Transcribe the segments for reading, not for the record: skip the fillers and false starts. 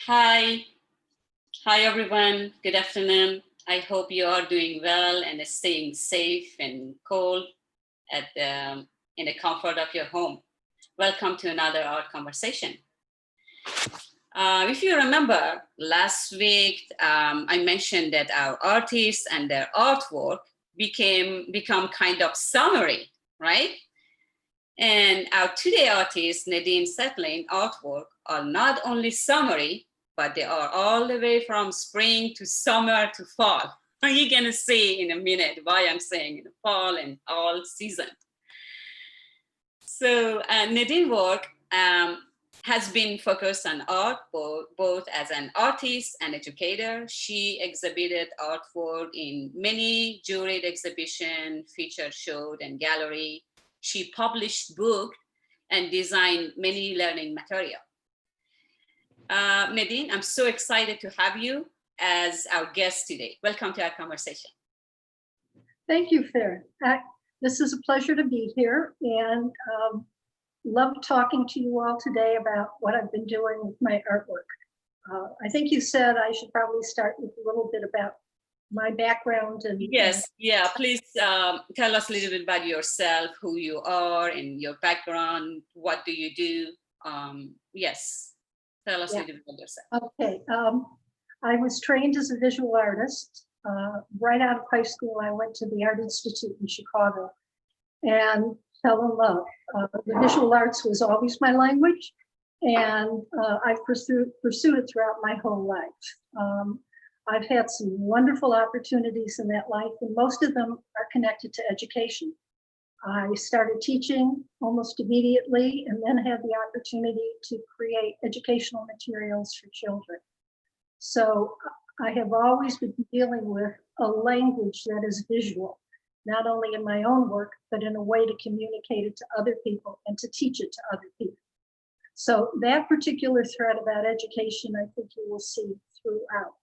Hi, hi everyone. Good afternoon. I hope you are doing well and staying safe and cool in the comfort of your home. Welcome to another art conversation. If you remember, last week I mentioned that our artists and their artwork become kind of summary, right? And our today artists, Nadine, Saitlin artwork are not only summary, but they are all the way from spring to summer to fall. You're gonna see in a minute why I'm saying in the fall and all season. So Nadine work has been focused on art both as an artist and educator. She exhibited artwork in many juried exhibition, featured showed and gallery. She published book and designed many learning material. Nadine, I'm so excited to have you as our guest today. Welcome to our conversation. Thank you, Farrin. This is a pleasure to be here and love talking to you all today about what I've been doing with my artwork. I think you said I should probably start with a little bit about my background. Yeah, please tell us a little bit about yourself, who you are and your background. What do you do? Yes, tell us a little bit about yourself. Okay, I was trained as a visual artist. Right out of high school, I went to the Art Institute in Chicago and fell in love. The visual arts was always my language, and I've pursued it throughout my whole life. I've had some wonderful opportunities in that life, and most of them are connected to education. I started teaching almost immediately and then had the opportunity to create educational materials for children. So I have always been dealing with a language that is visual, not only in my own work, but in a way to communicate it to other people and to teach it to other people. So that particular thread about education, I think you will see throughout.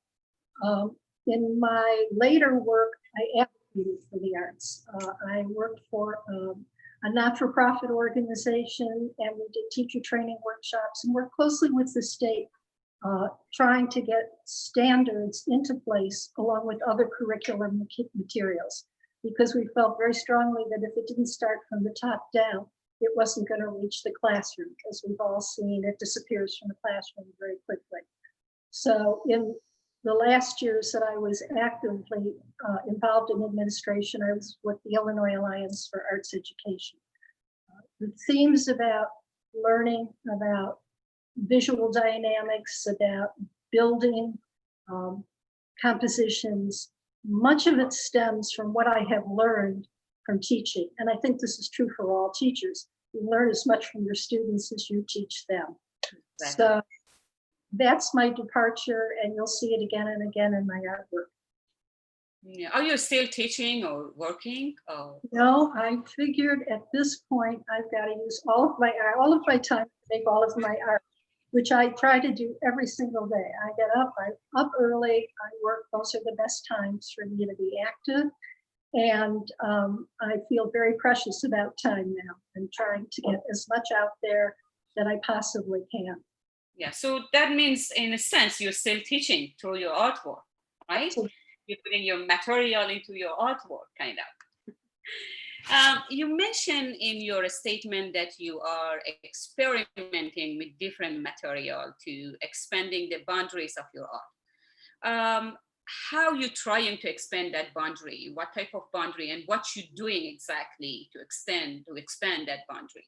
In my later work, I advocated for the arts. I worked for a not-for-profit organization, and we did teacher training workshops and worked closely with the state, trying to get standards into place along with other curriculum materials, because we felt very strongly that if it didn't start from the top down, it wasn't going to reach the classroom. As we've all seen, it disappears from the classroom very quickly. So in the last years that I was actively involved in administration, I was with the Illinois Alliance for Arts Education. The themes about learning, about visual dynamics, about building compositions, much of it stems from what I have learned from teaching. And I think this is true for all teachers. You learn as much from your students as you teach them. Exactly. So that's my departure, and you'll see it again and again in my artwork. Yeah. Are you still teaching or working? No, I figured at this point I've got to use all of my time to make all of my art, which I try to do every single day. I get up, I'm up early, I work. Those are the best times for me to be active. And I feel very precious about time now and trying to get as much out there that I possibly can. Yeah, so that means in a sense you're still teaching through your artwork, right? So you're putting your material into your artwork, kind of. You mentioned in your statement that you are experimenting with different material to expanding the boundaries of your art. How you trying to expand that boundary? What type of boundary, and what you doing exactly to expand that boundary?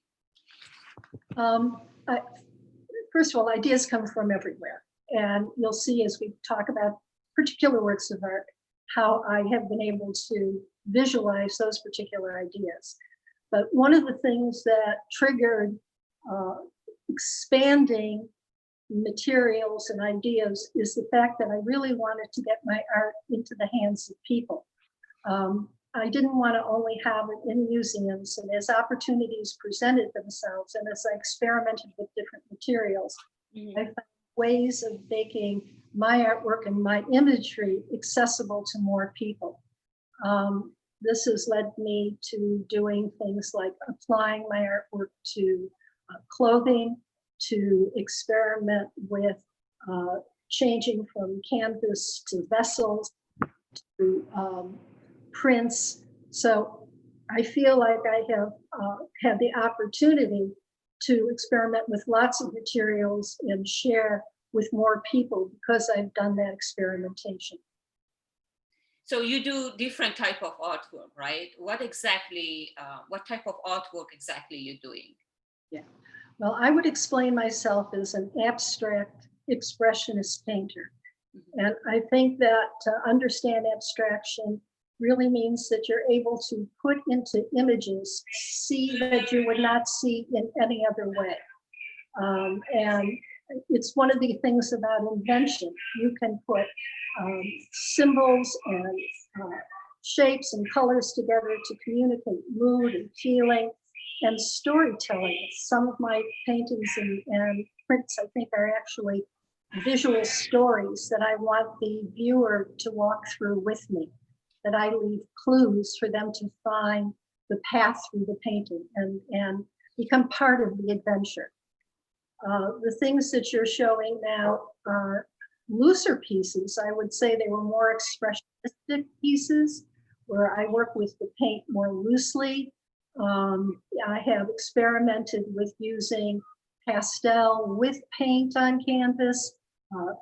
First of all, ideas come from everywhere, and you'll see as we talk about particular works of art how I have been able to visualize those particular ideas. But one of the things that triggered expanding materials and ideas is the fact that I really wanted to get my art into the hands of people. I didn't want to only have it in museums, and as opportunities presented themselves and as I experimented with different materials, I found ways of making my artwork and my imagery accessible to more people. This has led me to doing things like applying my artwork to clothing, to experiment with changing from canvas to vessels to prints. So I feel like I have had the opportunity to experiment with lots of materials and share with more people because I've done that experimentation. So you do different type of artwork, right? What exactly, what type of artwork exactly you're doing? Yeah. Well, I would explain myself as an abstract expressionist painter. Mhm. And I think that to understand abstraction really means that you're able to put into images, see that you would not see in any other way. And it's one of the things about invention. You can put symbols and shapes and colors together to communicate mood and feeling and storytelling. Some of my paintings and prints, I think, are actually visual stories that I want the viewer to walk through with me, that I leave clues for them to find the path through the painting and become part of the adventure. The things that you're showing now are looser pieces. I would say they were more expressionistic pieces where I work with the paint more loosely. I have experimented with using pastel with paint on canvas,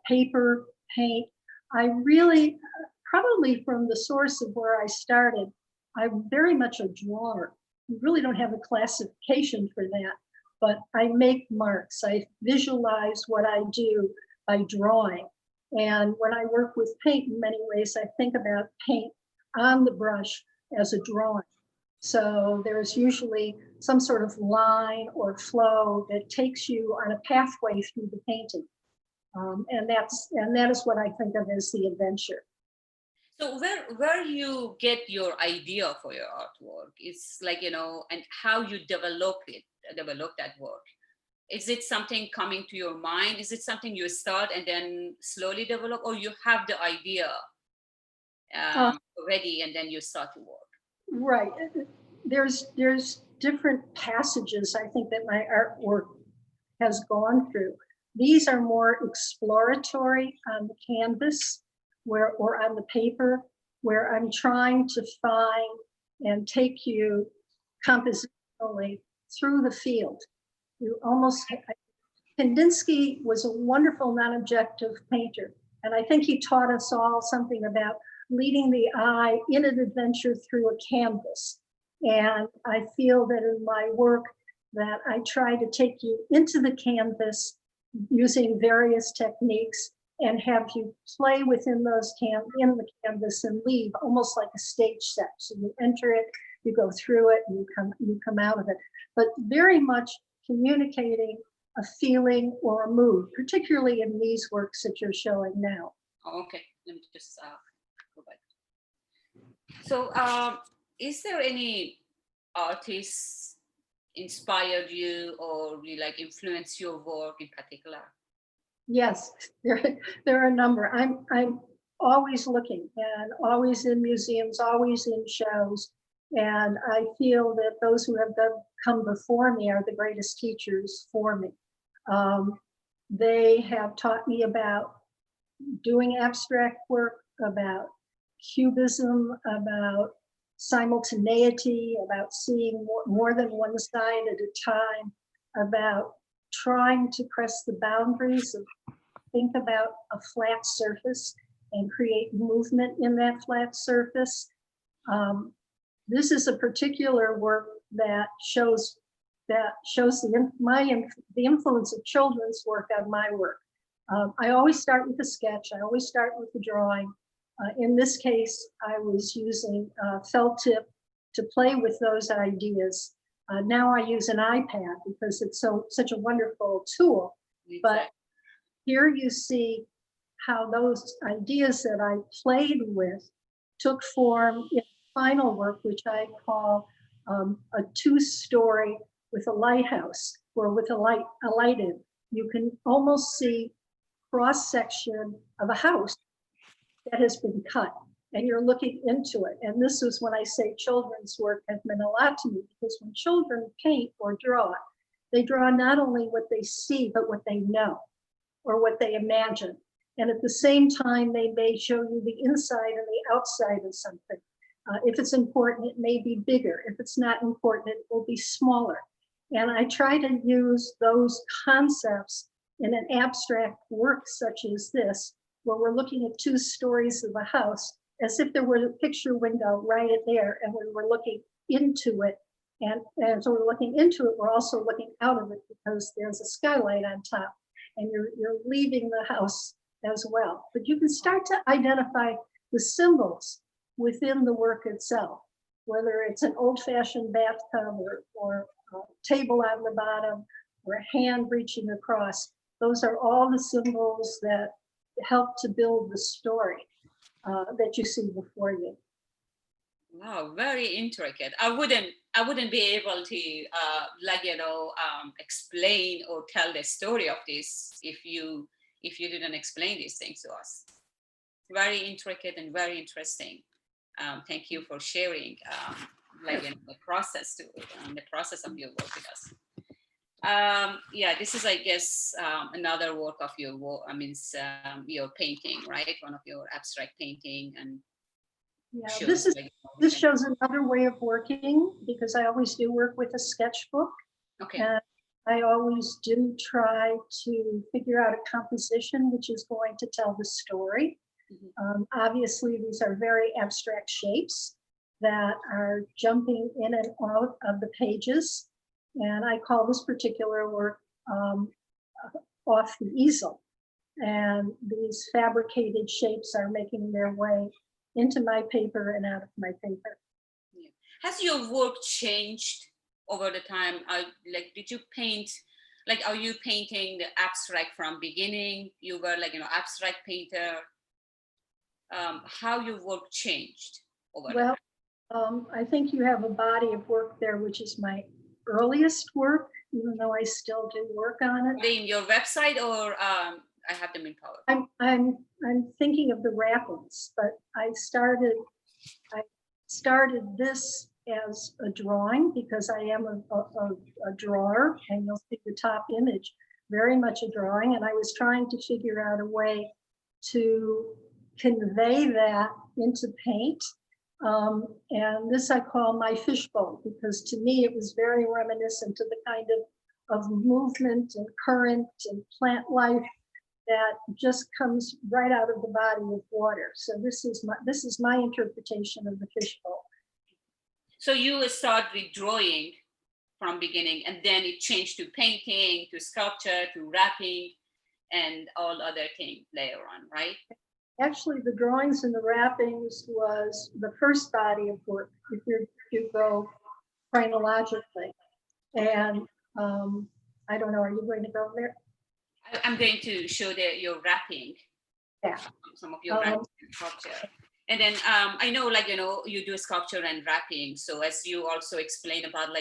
paper paint. I really, probably from the source of where I started, I'm very much a drawer. You really don't have a classification for that, but I make marks. I visualize what I do by drawing. And when I work with paint, in many ways, I think about paint on the brush as a drawing. So there's usually some sort of line or flow that takes you on a pathway through the painting. And that is what I think of as the adventure. So where you get your idea for your artwork? It's like, and how you develop that work. Is it something coming to your mind? Is it something you start and then slowly develop, or you have the idea Uh, already and then you start to work? right. There's different passages I think that my artwork has gone through. These are more exploratory on the canvas or on the paper, where I'm trying to find and take you compositionally through the field. You almost, Kandinsky was a wonderful non-objective painter. And I think he taught us all something about leading the eye in an adventure through a canvas. And I feel that in my work that I try to take you into the canvas using various techniques and have you play within those in the canvas and leave almost like a stage set. So you enter it, you go through it, and you come out of it. But very much communicating a feeling or a mood, particularly in these works that you're showing now. Oh, okay, let me just go back. So is there any artists inspired you or really like influence your work in particular? Yes, there are a number. I'm always looking and always in museums, always in shows. And I feel that those who have come before me are the greatest teachers for me. They have taught me about doing abstract work, about cubism, about simultaneity, about seeing more than one side at a time, about trying to press the boundaries of think about a flat surface and create movement in that flat surface. This is a particular work that shows the influence of children's work on my work. I always start with a sketch. I always start with a drawing. In this case, I was using felt tip to play with those ideas. Now I use an iPad because it's such a wonderful tool. Exactly. But here you see how those ideas that I played with took form in final work, which I call a two-story with a lighthouse or with a light in. You can almost see cross-section of a house that has been cut, and you're looking into it. And this is when I say children's work has meant a lot to me, because when children paint or draw, they draw not only what they see, but what they know. or what they imagine. And at the same time, they may show you the inside and the outside of something. If it's important, it may be bigger. If it's not important, it will be smaller. And I try to use those concepts in an abstract work such as this, where we're looking at 2 stories of a house as if there were a picture window right there, and we were looking into it. And as we're looking into it, we're also looking out of it because there's a skylight on top, and you're leaving the house as well. But you can start to identify the symbols within the work itself, whether it's an old-fashioned bathtub or a table on the bottom or a hand reaching across. Those are all the symbols that help to build the story that you see before you. Wow, very intricate. I wouldn't be able to explain or tell the story of this if you didn't explain these things to us. Very intricate and very interesting. Thank you for sharing the process the process of your work with us. Yeah, this is, I guess, another work of your work. I mean, your painting, right? One of your abstract painting, and yeah, this shows another way of working, because I always do work with a sketchbook. Okay. And I always do try to figure out a composition which is going to tell the story. Mm-hmm. Obviously, these are very abstract shapes that are jumping in and out of the pages. And I call this particular work off the easel. And these fabricated shapes are making their way into my paper and out of my paper. Yeah. Has your work changed over the time? Did you paint, are you painting the abstract from beginning? You were abstract painter. How your work changed over the time? I think you have a body of work there, which is my earliest work, even though I still do work on it. In your website, or I have them in power? I'm thinking of the wrappings, but I started this as a drawing because I am a drawer, and you'll see the top image, very much a drawing. And I was trying to figure out a way to convey that into paint. And this I call my fishbowl, because to me it was very reminiscent of the kind of movement and current and plant life that just comes right out of the body of water. So this is my interpretation of the fishbowl. So you start with drawing from beginning, and then it changed to painting, to sculpture, to wrapping, and all other things later on, right? Actually, the drawings and the wrappings was the first body of work, if you go chronologically. And I don't know, are you going to go there? I'm going to show your wrapping. Yeah. Some of your wrapping sculpture. And then I know, you do sculpture and wrapping. So as you also explain about,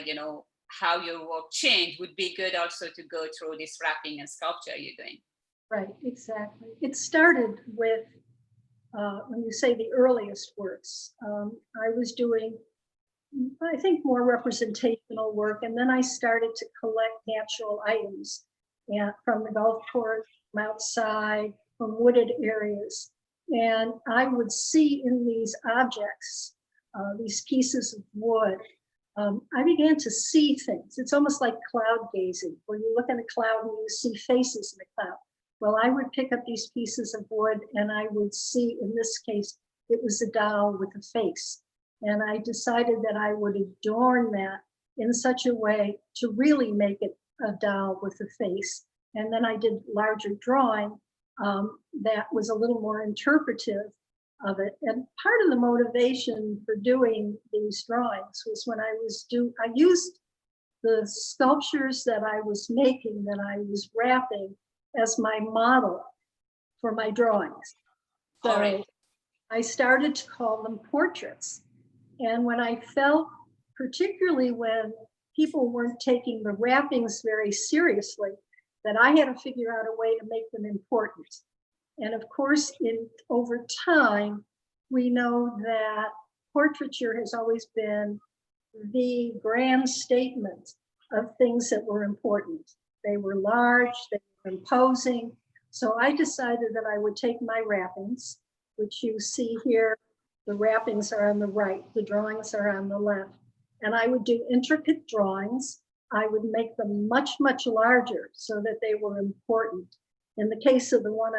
how your work changed, would be good also to go through this wrapping and sculpture you're doing. Right, exactly. It started with, when you say the earliest works, I was doing, I think, more representational work. And then I started to collect natural items from the golf course, from outside, from wooded areas. And I would see in these objects, these pieces of wood, I began to see things. It's almost like cloud gazing, where you look at a cloud and you see faces in the cloud. Well, I would pick up these pieces of wood and I would see, in this case, it was a doll with a face. And I decided that I would adorn that in such a way to really make it a doll with a face. And then I did larger drawing that was a little more interpretive of it. And part of the motivation for doing these drawings was when I used the sculptures that I was making, that I was wrapping, as my model for my drawings. So right. I started to call them portraits. And when I felt, particularly when people weren't taking the wrappings very seriously, that I had to figure out a way to make them important. And of course, over time, we know that portraiture has always been the grand statement of things that were important. They were large, they were imposing. So I decided that I would take my wrappings, which you see here, the wrappings are on the right, the drawings are on the left, and I would do intricate drawings. I would make them much, much larger so that they were important. In the case of the one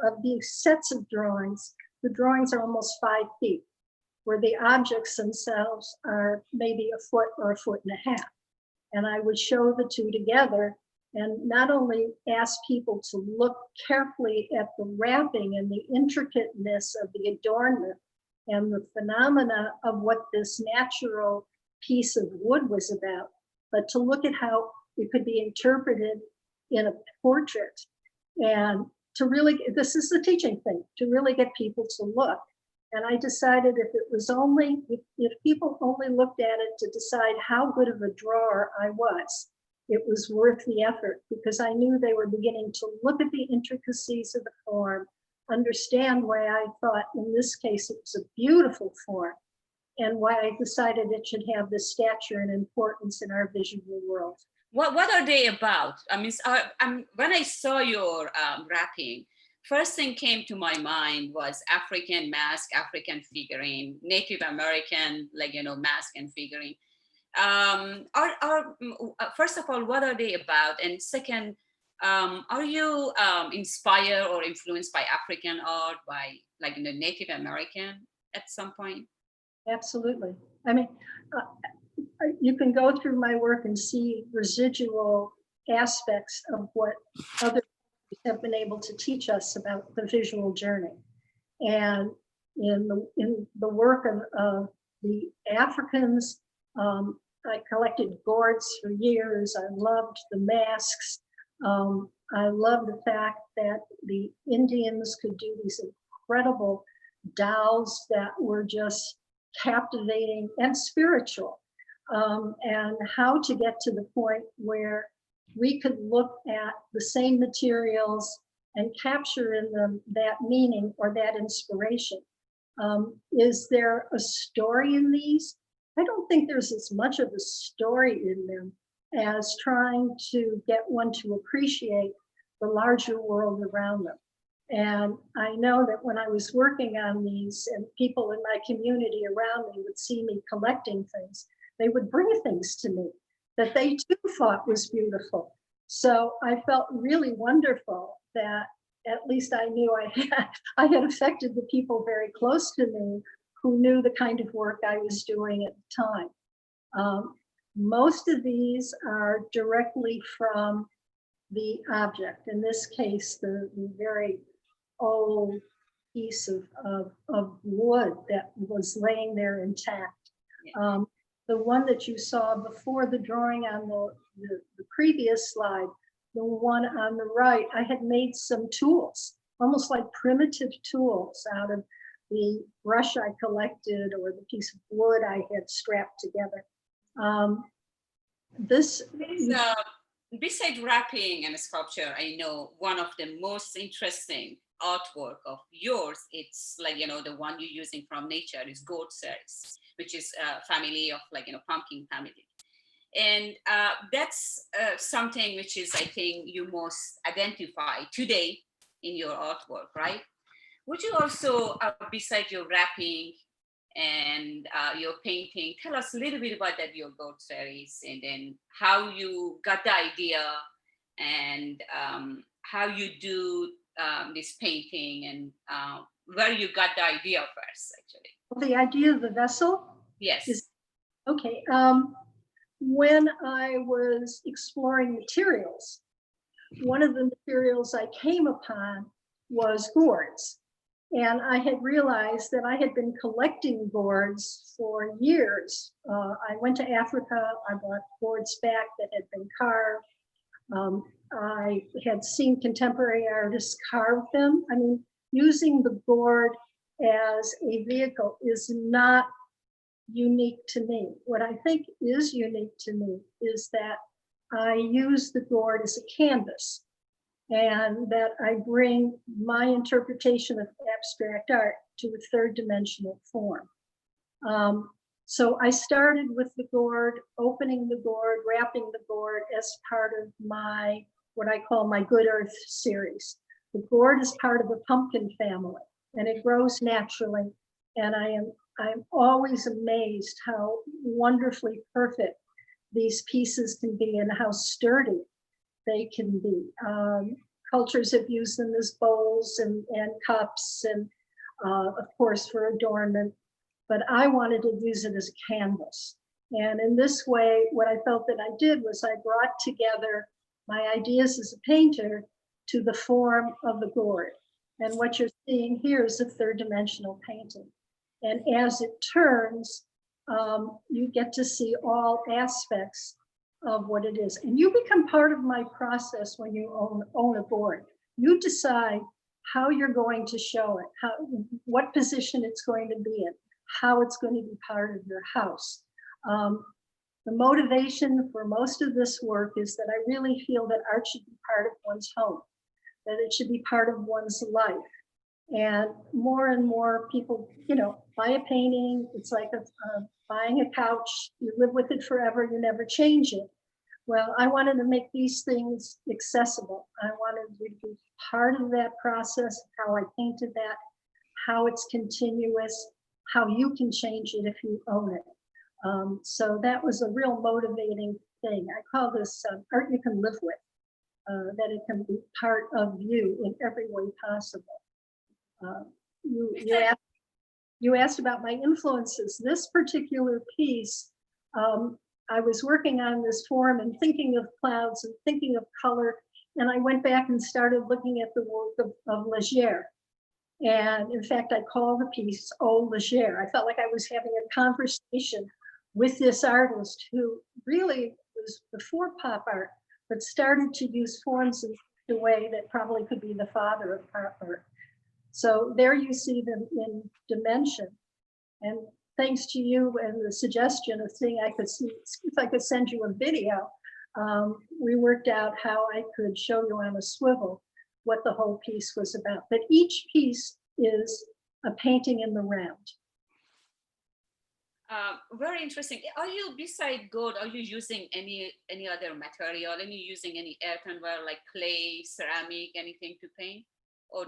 of these sets of drawings, the drawings are almost 5 feet, where the objects themselves are maybe a foot or a foot and a half. And I would show the two together and not only ask people to look carefully at the wrapping and the intricateness of the adornment and the phenomena of what this natural piece of wood was about, but to look at how it could be interpreted in a portrait. And to really, this is the teaching thing, to really get people to look. And I decided if people only looked at it to decide how good of a drawer I was, it was worth the effort, because I knew they were beginning to look at the intricacies of the form, understand why I thought in this case it was a beautiful form, and why I decided it should have this stature and importance in our visual world. What are they about? I mean, when I saw your wrapping, first thing came to my mind was African mask, African figurine, Native American, mask and figurine. First of all, what are they about? And second, are you inspired or influenced by African art, by Native American at some point? Absolutely. I mean, you can go through my work and see residual aspects of what others have been able to teach us about the visual journey. And in the work of the Africans, I collected gourds for years. I loved the masks. I loved the fact that the Indians could do these incredible dolls that were just captivating and spiritual, and how to get to the point where we could look at the same materials and capture in them that meaning or that inspiration. Is there a story in these? I don't think there's as much of a story in them as trying to get one to appreciate the larger world around them. And I know that when I was working on these and people in my community around me would see me collecting things, they would bring things to me that they too thought was beautiful. So I felt really wonderful that at least I knew I had affected the people very close to me who knew the kind of work I was doing at the time. Most of these are directly from the object. In this case, the very old piece of wood that was laying there intact. The one that you saw before the drawing on the previous slide, the one on the right, I had made some tools, almost like primitive tools out of the brush I collected or the piece of wood I had strapped together. Besides wrapping and sculpture, I know one of the most interesting artwork of yours, it's the one you're using from nature, is goat series, which is a family of pumpkin family. And that's something which is, I think, you most identify today in your artwork, right? Would you also, besides your wrapping and your painting, tell us a little bit about your goat series, and then how you got the idea, and how you do this painting, and where you got the idea first, actually. The idea of the vessel? Yes. Okay. When I was exploring materials, one of the materials I came upon was gourds. And I had realized that I had been collecting gourds for years. I went to Africa, I brought gourds back that had been carved. I had seen contemporary artists carve them. I mean, using the gourd as a vehicle is not unique to me. What I think is unique to me is that I use the gourd as a canvas, and that I bring my interpretation of abstract art to a third dimensional form. So I started with the gourd, opening the gourd, wrapping the gourd as part of my, what I call my Good Earth series, The gourd is part of the pumpkin family, and it grows naturally. And I'm always amazed how wonderfully perfect these pieces can be and how sturdy they can be. Cultures have used them as bowls and cups and of course for adornment, but I wanted to use it as a canvas. And in this way, what I felt that I did was I brought together my ideas as a painter to the form of the gourd. And what you're seeing here is a third-dimensional painting. And as it turns, you get to see all aspects of what it is. And you become part of my process when you own a board. You decide how you're going to show it, what position it's going to be in, how it's going to be part of your house. The motivation for most of this work is that I really feel that art should be part of one's home, that it should be part of one's life. And more people, buy a painting. It's like buying a couch. You live with it forever. You never change it. Well, I wanted to make these things accessible. I wanted you to be part of that process, how I painted that, how it's continuous, how you can change it if you own it. So that was a real motivating thing. I call this art you can live with, that it can be part of you in every way possible. You asked about my influences. This particular piece, I was working on this form and thinking of clouds and thinking of color, and I went back and started looking at the work of Leger. And in fact, I call the piece Oh Leger. I felt like I was having a conversation with this artist who really was before pop art, but started to use forms in a way that probably could be the father of pop art. So there you see them in dimension. And thanks to you and the suggestion of seeing if I could send you a video, we worked out how I could show you on a swivel what the whole piece was about. But each piece is a painting in the round. Very interesting. Are you, beside gold, are you using any other material? Are you using any earthenware like clay, ceramic, anything to paint?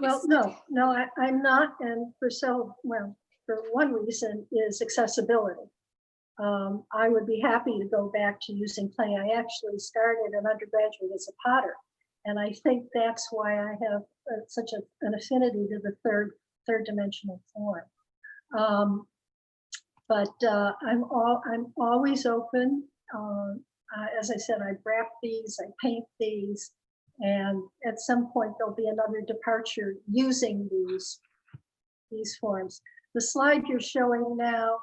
Well, no, I'm not. And for one reason is accessibility. I would be happy to go back to using clay. I actually started an undergraduate as a potter. And I think that's why I have such an affinity to the third dimensional form. But I'm always open. As I said, I wrap these, I paint these, and at some point there'll be another departure using these forms. The slide you're showing now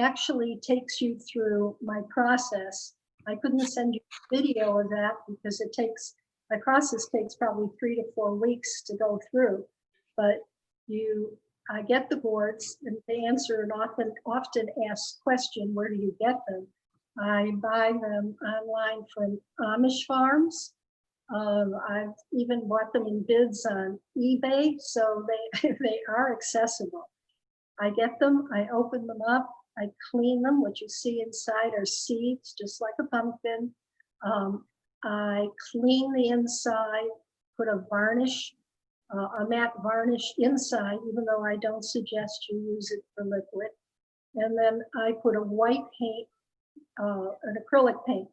actually takes you through my process. I couldn't send you a video of that because my process takes probably 3 to 4 weeks to go through, but I get the boards and they answer an often asked question, where do you get them? I buy them online from Amish farms. I've even bought them in bids on eBay, so they are accessible. I get them, I open them up, I clean them. What you see inside are seeds, just like a pumpkin. I clean the inside, put a varnish, a matte varnish inside, even though I don't suggest you use it for liquid. And then I put a white paint, an acrylic paint,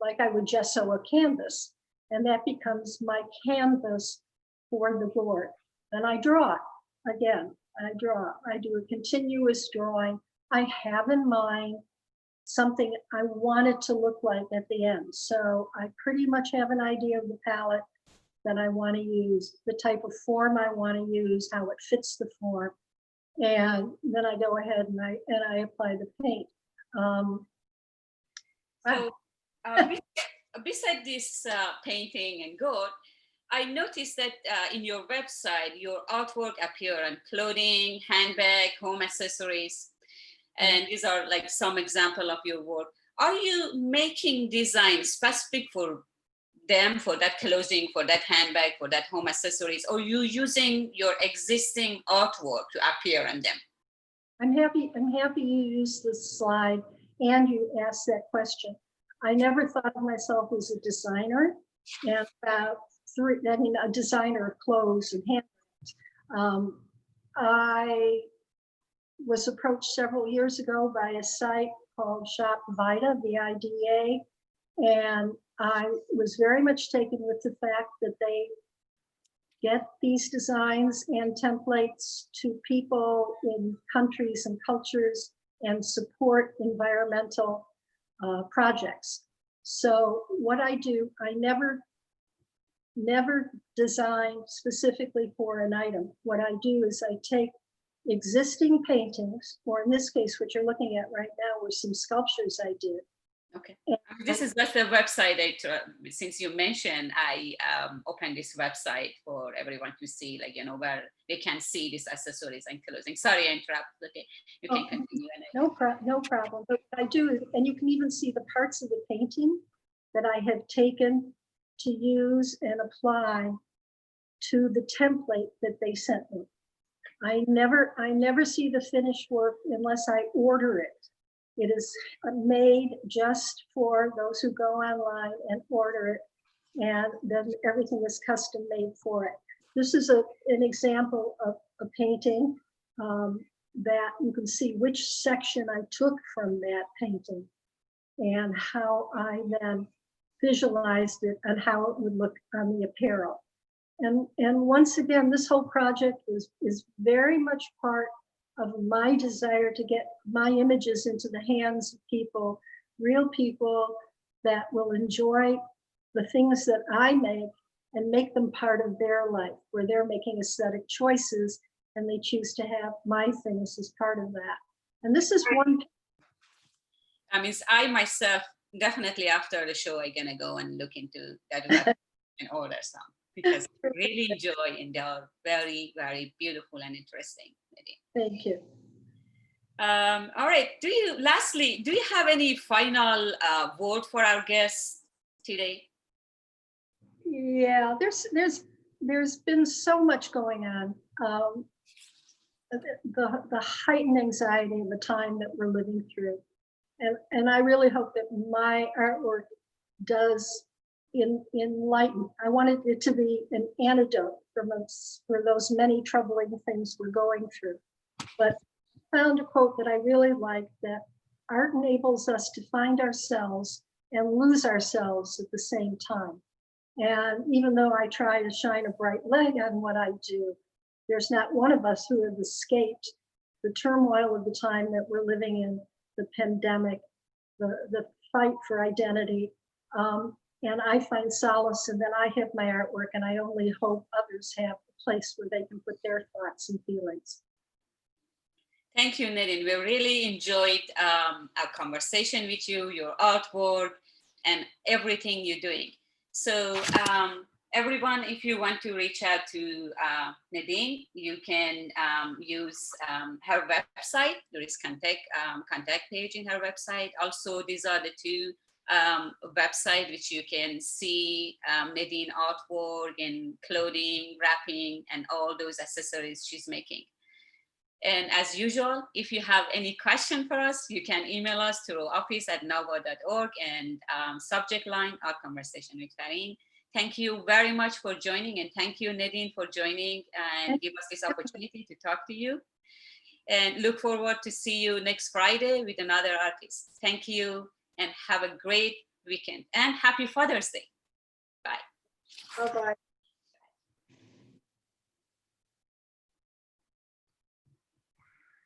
like I would gesso a canvas. And that becomes my canvas for the board. And I draw again. I do a continuous drawing. I have in mind something I want it to look like at the end. So I pretty much have an idea of the palette that I want to use, the type of form I want to use, how it fits the form. And then I go ahead and I apply the paint. Beside this painting and gold, I noticed that in your website, your artwork appear on clothing, handbag, home accessories, and these are like some example of your work. Are you making designs specific for them, for that clothing, for that handbag, for that home accessories, or you using your existing artwork to appear on them? I'm happy you used this slide and you asked that question. I never thought of myself as a designer. And about a designer of clothes and hand. I was approached several years ago by a site called Shop Vida, VIDA, and I was very much taken with the fact that they get these designs and templates to people in countries and cultures and support environmental projects. So what I do, I never design specifically for an item. What I do is I take existing paintings, or in this case, what you're looking at right now were some sculptures I did. Okay, this is just a website. Since you mentioned, I opened this website for everyone to see, like, you know, where they can see these accessories and clothing. Sorry, I interrupted. Okay, you can continue. No problem. But what I do is, and you can even see the parts of the painting that I have taken to use and apply to the template that they sent me. I never see the finished work unless I order it. It is made just for those who go online and order it, and then everything is custom made for it. This is an example of a painting that you can see which section I took from that painting and how I then visualized it and how it would look on the apparel. And once again, this whole project is very much part of my desire to get my images into the hands of people, real people that will enjoy the things that I make and make them part of their life, where they're making aesthetic choices and they choose to have my things as part of that. And this is one. I mean, I myself, definitely after the show, I'm gonna go and look into that web and order some, because I really enjoy, and they are very, very beautiful and interesting. Thank you. All right. Lastly, do you have any final word for our guests today? Yeah, there's been so much going on. The heightened anxiety of the time that we're living through, and I really hope that my artwork does enlighten. I wanted it to be an antidote for those many troubling things we're going through. But I found a quote that I really like, that art enables us to find ourselves and lose ourselves at the same time. And even though I try to shine a bright light on what I do, there's not one of us who have escaped the turmoil of the time that we're living in, the pandemic, the fight for identity. And I find solace in that I have my artwork, and I only hope others have a place where they can put their thoughts and feelings. Thank you, Nadine. We really enjoyed our conversation with you, your artwork, and everything you're doing. So everyone, if you want to reach out to Nadine, you can use her website. There is contact page in her website. Also, these are the two websites which you can see Nadine artwork and clothing, wrapping, and all those accessories she's making. And as usual, if you have any question for us, you can email us to office@nova.org and subject line, Our Conversation with Farrin. Thank you very much for joining, and thank you, Nadine, for joining and give us this opportunity to talk to you. And look forward to see you next Friday with another artist. Thank you, and have a great weekend, and happy Father's Day. Bye. Bye-bye.